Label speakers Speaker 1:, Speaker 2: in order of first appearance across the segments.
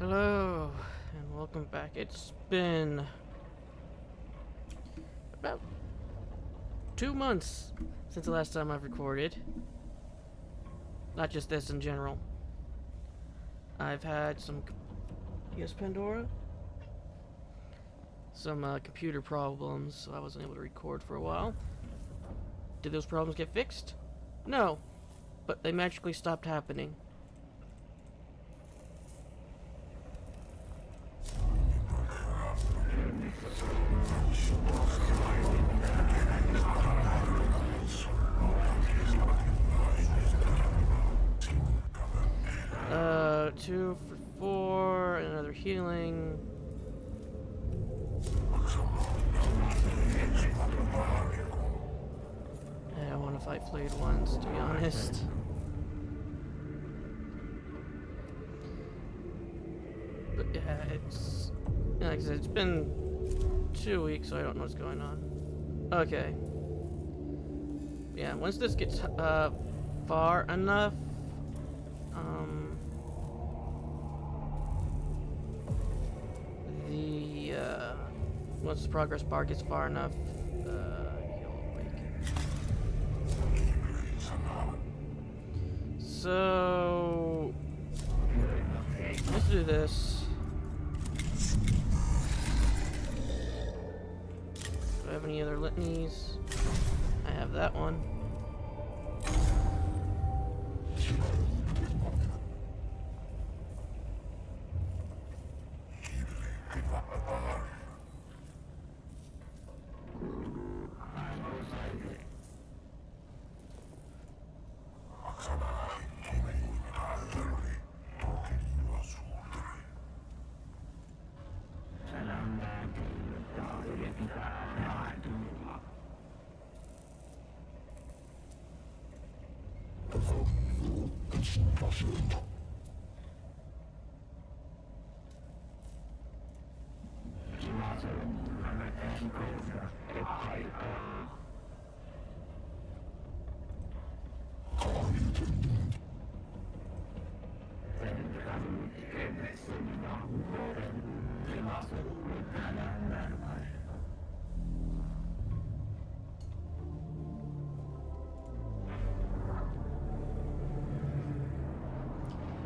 Speaker 1: Hello, and welcome back. It's been about 2 months since the last time I've recorded. Not just this in general. I've had some... Yes, Pandora? Some computer problems, so I wasn't able to record for a while. Did those problems get fixed? No, but they magically stopped happening. Two for 4, and another healing. I don't want to fight flayed ones, to be honest. But yeah, like I said, it's been 2 weeks, so I don't know what's going on. Okay. Yeah, once this gets far enough, once the progress bar gets far enough, he'll awaken. So let's do this. Do I have any other litanies? I have that one.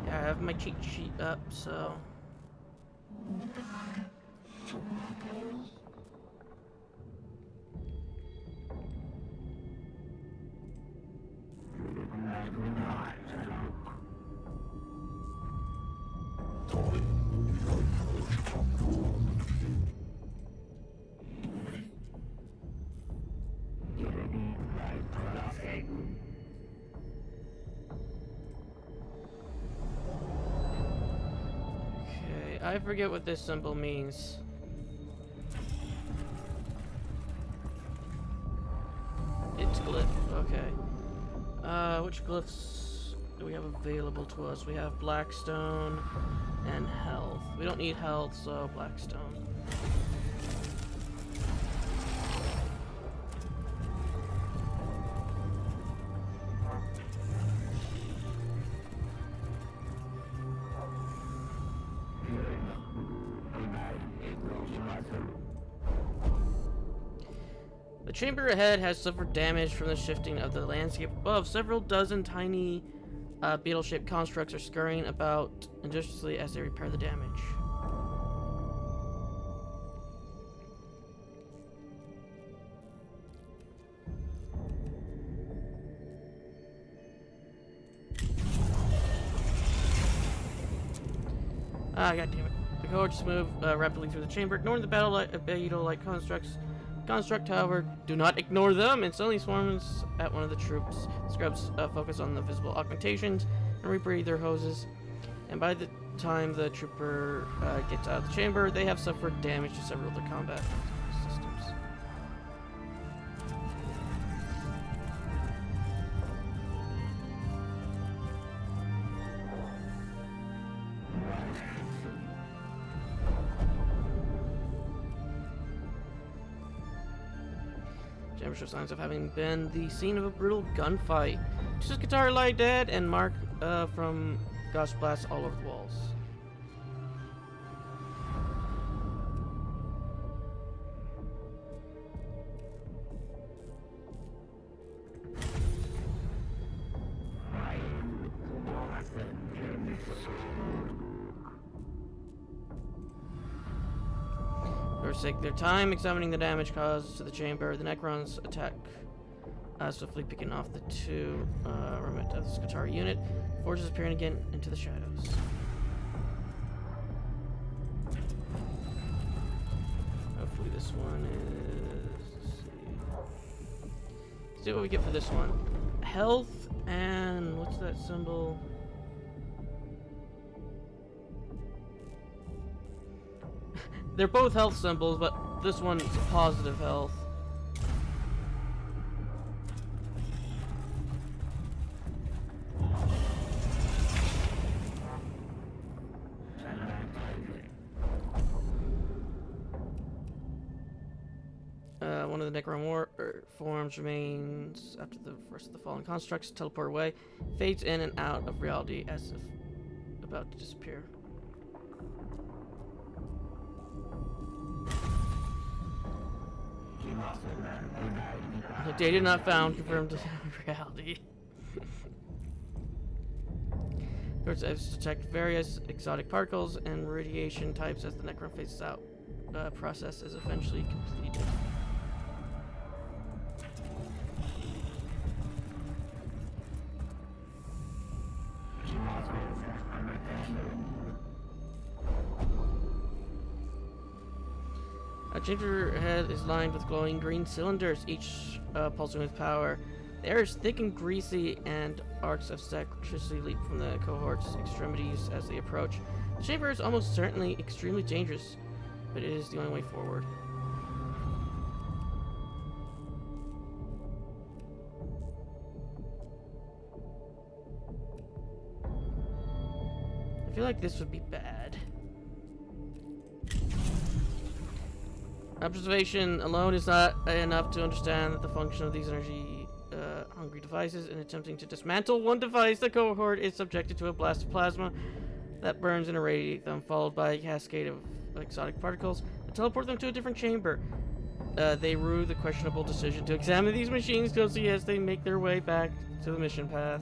Speaker 1: Yeah, I have my cheat sheet up, so... I forget what this symbol means. It's glyph, okay. Which glyphs do we have available to us? We have Blackstone and health. We don't need health, so Blackstone. The chamber ahead has suffered damage from the shifting of the landscape above. Several dozen tiny beetle-shaped constructs are scurrying about industriously as they repair the damage. Ah, goddammit. The cohorts move rapidly through the chamber, ignoring the beetle-like constructs. Construct, however, do not ignore them, and suddenly swarms at one of the troops. The scrubs focus on the visible augmentations and rebreathe their hoses. And by the time the trooper gets out of the chamber, they have suffered damage to several of the combat systems. Chamber shows signs of having been the scene of a brutal gunfight. Just as guitar lie dead and mark from ghost blasts all over the walls. First, take their time examining the damage caused to the chamber. The Necrons attack, swiftly picking off the two remnant of the Skatari unit. Forces appearing again into the shadows. Hopefully this one is... Let's see what we get for this one. Health and... what's that symbol? They're both health symbols, but this one's positive health. One of the Necron forms remains after the rest of the fallen constructs teleport away, fades in and out of reality as if about to disappear. Data not found, confirmed reality. Birds detect various exotic particles and radiation types as the Necron phases out. Process is eventually completed. A chamber head is lined with glowing green cylinders, each pulsing with power. The air is thick and greasy, and arcs of electricity leap from the cohort's extremities as they approach. The chamber is almost certainly extremely dangerous, but it is the only way forward. I feel like this would be bad. Observation alone is not enough to understand the function of these energy-hungry devices. In attempting to dismantle one device, the cohort is subjected to a blast of plasma that burns and irradiates them, followed by a cascade of exotic particles that teleport them to a different chamber. They rue the questionable decision to examine these machines closely as they make their way back to the mission path.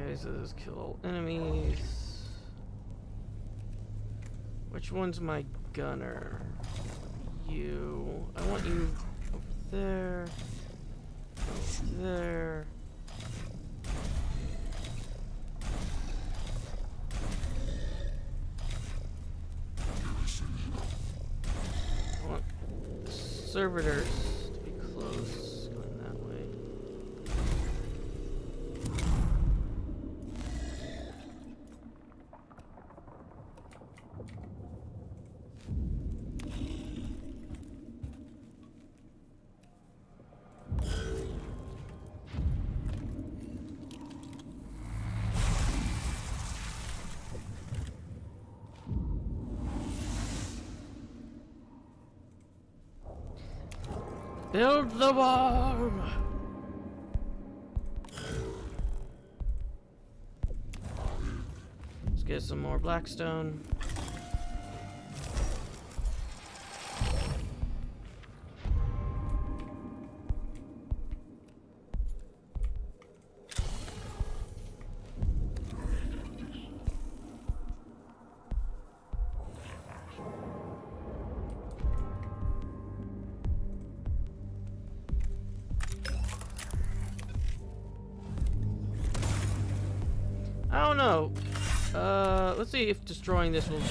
Speaker 1: This is kill all enemies. Which one's my gunner? You. I want you over there. Over there. I want the servitors to be close, going that way. Build the bomb! Let's get some more blackstone. I don't know. Let's see if destroying this will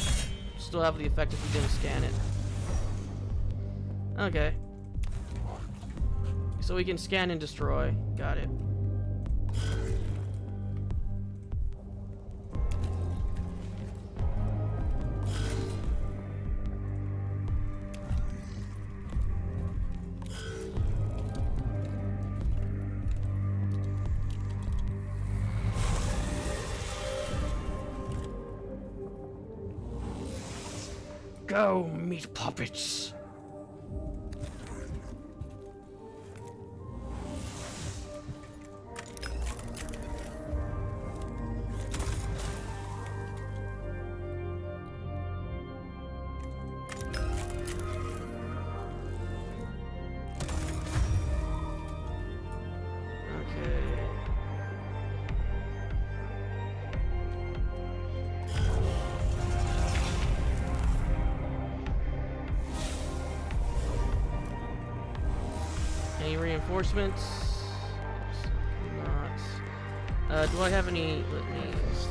Speaker 1: still have the effect if we didn't scan it. Okay. So we can scan and destroy. Got it. Go, meat puppets! Any reinforcements? Not. Do I have any litanies?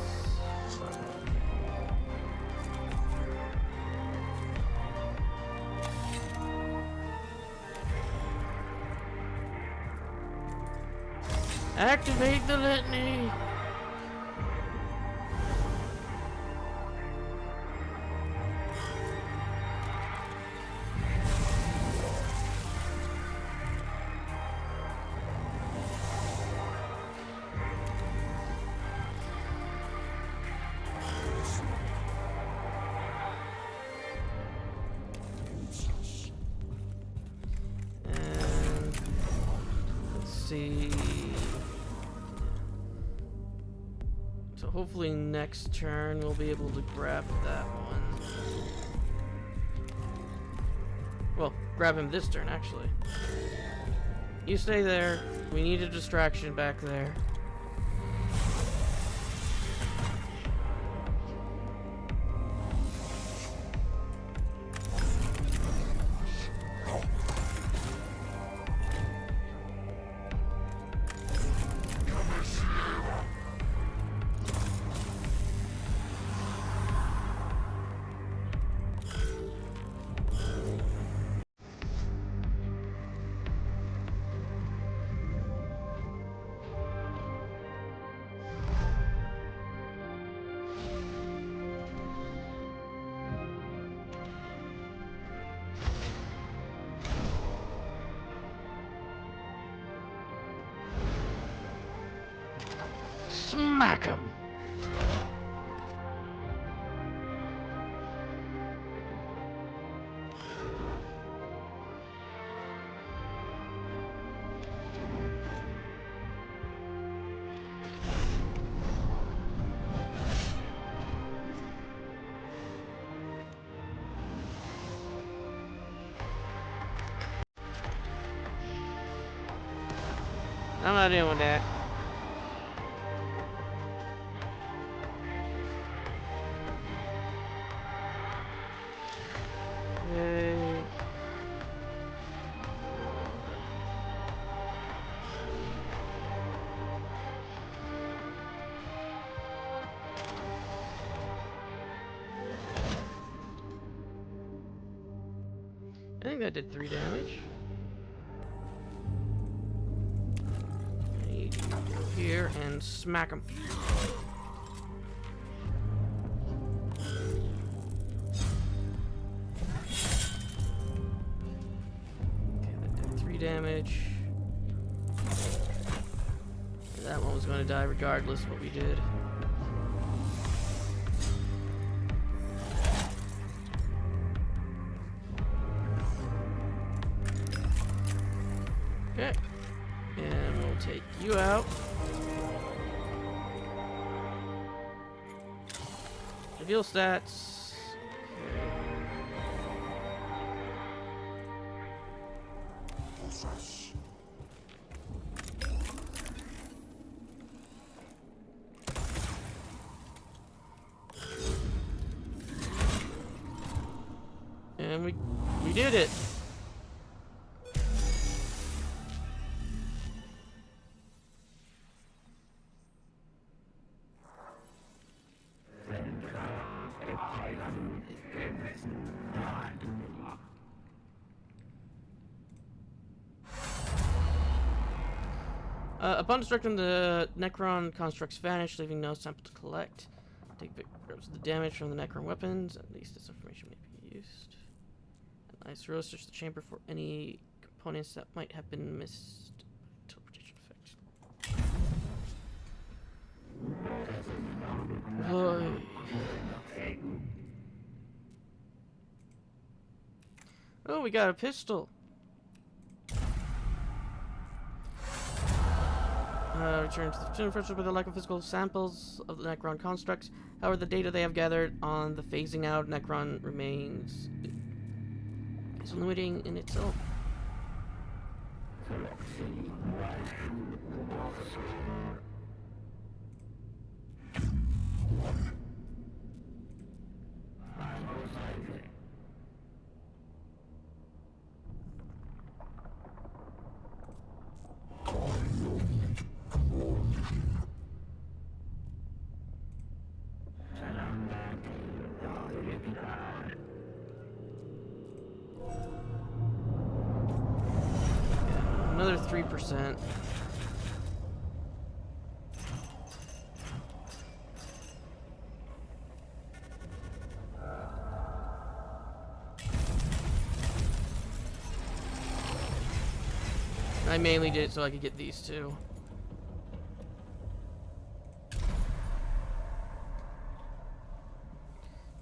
Speaker 1: Activate the litany! And let's see. So hopefully next turn we'll be able to grab that one. Well, grab him this turn, actually. You stay there. We need a distraction back there.
Speaker 2: Smack him!
Speaker 1: I'm not doing that. Okay. I think that did 3 damage. I need you to go here and smack him. Okay, that did 3 damage. That one was going to die regardless of what we did. Okay. And we'll take you out. Reveal stats. And we did it. Upon destructing, the Necron constructs vanish, leaving no sample to collect. Take pictures of the damage from the Necron weapons. At least this information may be used. And I search the chamber for any components that might have been missed. Teleportation effect. Oh, we got a pistol. Return to the Mechanicus with a lack of physical samples of the Necron constructs. However, the data they have gathered on the phasing out Necron remains is limiting in itself. Another 3%. I mainly did it so I could get these two.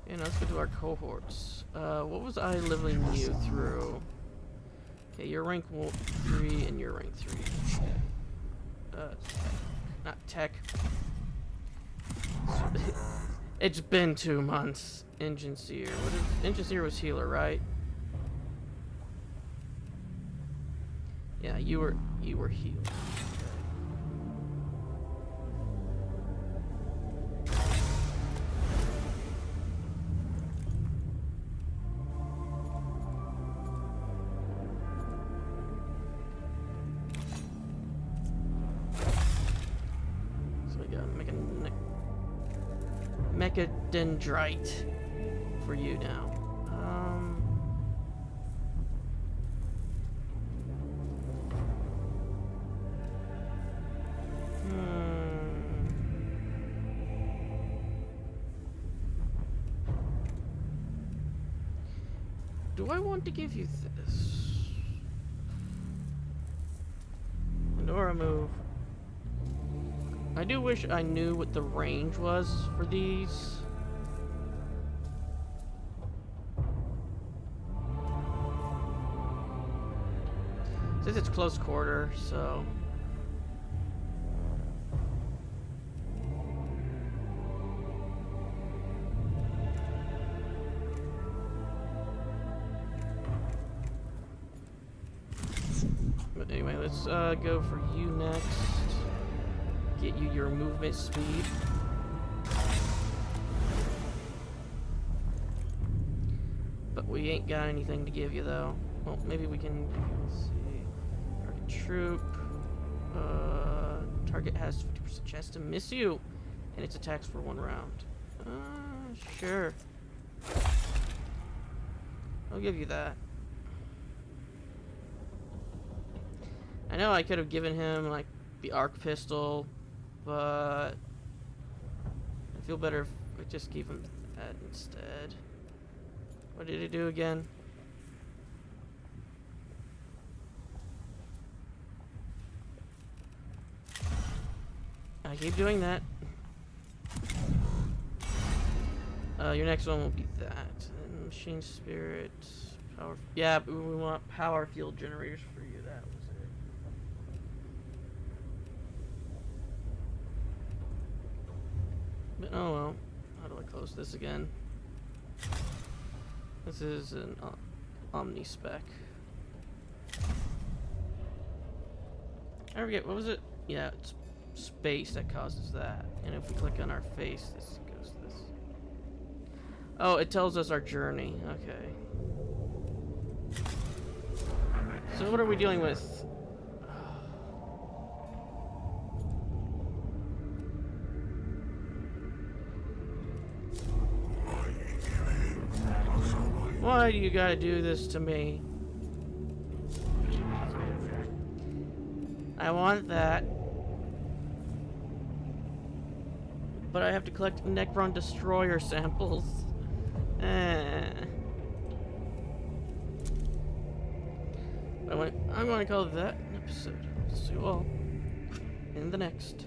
Speaker 1: And let's go to our cohorts. What was I leveling you through? Okay, you're rank 3 and you're rank 3. Not tech. It's been 2 months. Engine Seer. What is Engine Seer was healer, right? Yeah, you were healed. Mechadendrite for you now. Do I want to give you this? Pandora move. I do wish I knew what the range was for these. Since it's close quarter, so. But anyway, let's go for you next. Get you your movement speed. But we ain't got anything to give you though. Well, maybe we can, let's see. Target troop. Target has 50% chance to miss you. And its attacks for 1 round. Sure. I'll give you that. I know I could have given him like the arc pistol, but I feel better if I just keep him that instead. What did it do again? I keep doing that. Your next one will be that. And machine spirit, power. Yeah, but we want power field generators for you. That was it. But oh well. How do I close this again? This is an Omni spec. I forget, what was it? Yeah, it's space that causes that. And if we click on our face, this goes to this. Oh, it tells us our journey. Okay. So what are we dealing with? Why do you gotta do this to me? I want that. But I have to collect Necron Destroyer samples. I'm going to call that an episode. See you all in the next.